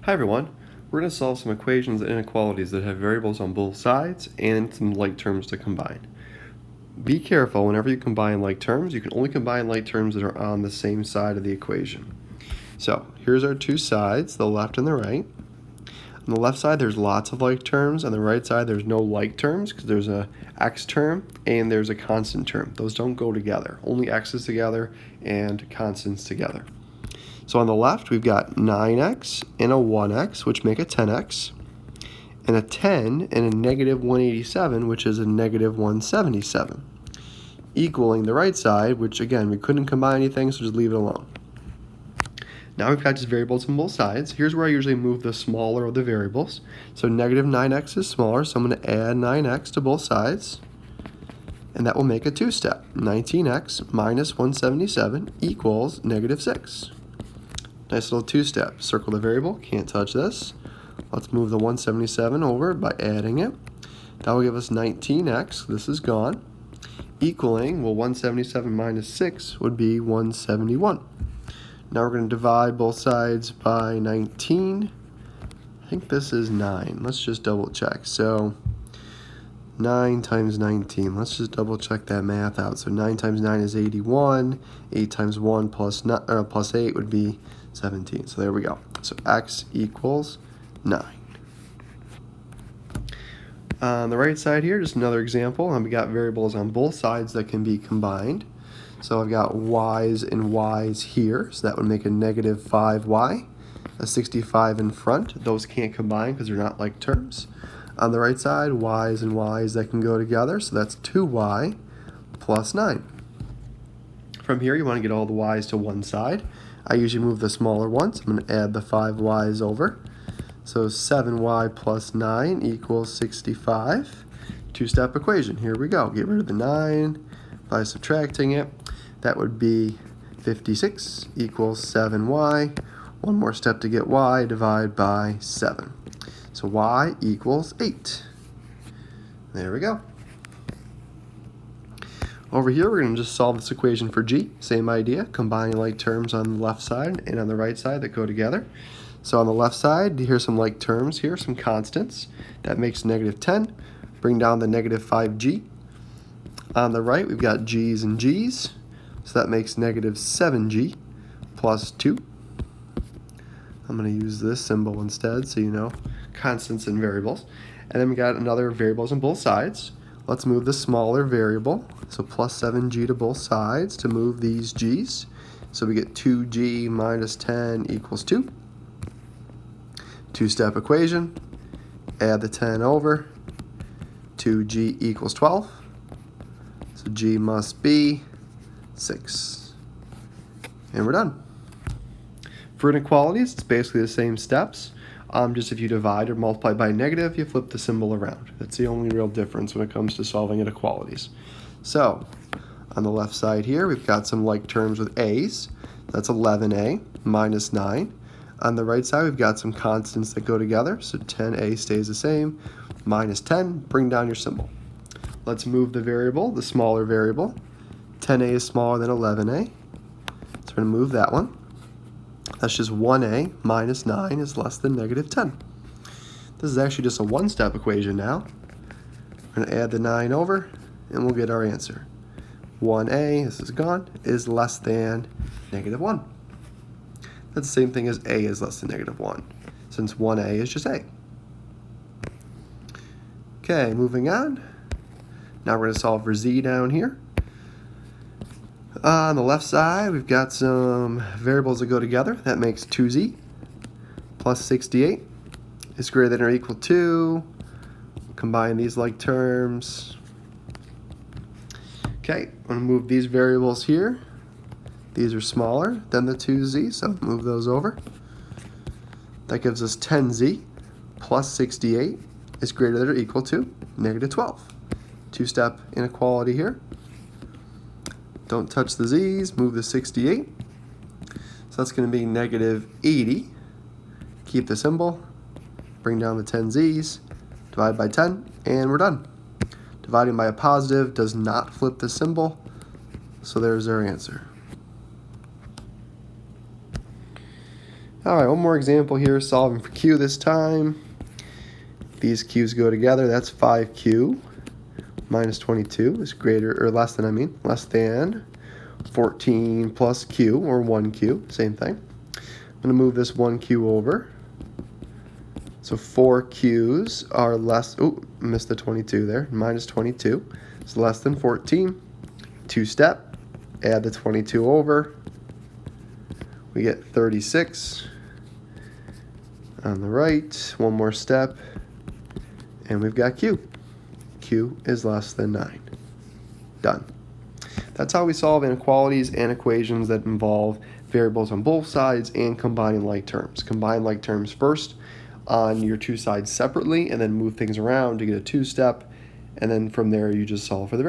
Hi everyone, we're going to solve some equations and inequalities that have variables on both sides and some like terms to combine. Be careful whenever you combine like terms, you can only combine like terms that are on the same side of the equation. So here's our two sides, the left and the right. On the left side there's lots of like terms, on the right side there's no like terms because there's a x term and there's a constant term. Those don't go together, only x's together and constants together. So on the left, we've got 9x and a 1x, which make a 10x, and a 10 and a negative 187, which is a negative 177, equaling the right side, which again, we couldn't combine anything, so just leave it alone. Now we've got just variables on both sides. Here's where I usually move the smaller of the variables. So negative 9x is smaller, so I'm going to add 9x to both sides, and that will make a two-step. 19x minus 177 equals negative 6. Nice little two-step. Circle the variable, can't touch this. Let's move the 177 over by adding it. That will give us 19x, this is gone, equaling, well, 177 minus 6 would be 171. Now we're going to divide both sides by 19. I think this is 9. Let's just double check. So 9 times 19. Let's just double check that math out. So 9 times 9 is 81. 8 times 1 plus 8 would be 17. So there we go. So x equals 9. On the right side here, just another example. We got variables on both sides that can be combined. So I've got y's and y's here. So that would make a negative 5y. A 65 in front. Those can't combine because they're not like terms. On the right side, y's and y's that can go together. So that's 2y plus 9. From here, you want to get all the y's to one side. I usually move the smaller ones. I'm going to add the 5 y's over. So 7y plus 9 equals 65. Two-step equation. Here we go. Get rid of the 9 by subtracting it. That would be 56 equals 7y. One more step to get y, divide by 7. So y equals 8. There we go. Over here, we're going to just solve this equation for g. Same idea, combining like terms on the left side and on the right side that go together. So on the left side, here's some like terms here, some constants. That makes negative 10. Bring down the negative 5g. On the right, we've got g's and g's. So that makes negative 7g plus 2. I'm going to use this symbol instead so you know constants and variables. And then we got another variables on both sides. Let's move the smaller variable, so plus 7g to both sides to move these g's. So we get 2g minus 10 equals 2. Two-step equation, add the 10 over, 2g equals 12. So g must be 6. And we're done. For inequalities, it's basically the same steps. Just if you divide or multiply by negative, you flip the symbol around. That's the only real difference when it comes to solving inequalities. So, on the left side here, we've got some like terms with a's. That's 11a minus 9. On the right side, we've got some constants that go together. So 10a stays the same. Minus 10, bring down your symbol. Let's move the variable, the smaller variable. 10a is smaller than 11a. So we're going to move that one. That's just 1a minus 9 is less than negative 10. This is actually just a one-step equation now. We're going to add the 9 over, and we'll get our answer. 1a, this is gone, is less than negative 1. That's the same thing as a is less than negative 1, since 1a is just a. Okay, moving on. Now we're going to solve for z down here. On the left side, we've got some variables that go together. That makes 2z plus 68 is greater than or equal to. Combine these like terms. Okay, I'm going to move these variables here. These are smaller than the 2z, so move those over. That gives us 10z plus 68 is greater than or equal to negative 12. Two-step inequality here. Don't touch the z's, move the 68. So that's going to be negative 80. Keep the symbol, bring down the 10z's, divide by 10, and we're done. Dividing by a positive does not flip the symbol, so there's our answer. Alright, one more example here, solving for q this time. These q's go together, that's 5q minus 22 is greater, or less than, less than 14 plus q, or 1q, same thing. I'm going to move this 1q over. So 4q's are less, oh, missed the 22 there, minus 22 is less than 14. Two-step, add the 22 over. We get 36 on the right. One more step, and we've got q. Q is less than 9. Done. That's how we solve inequalities and equations that involve variables on both sides and combining like terms. Combine like terms first on your two sides separately, and then move things around to get a two-step, and then from there you just solve for the variable.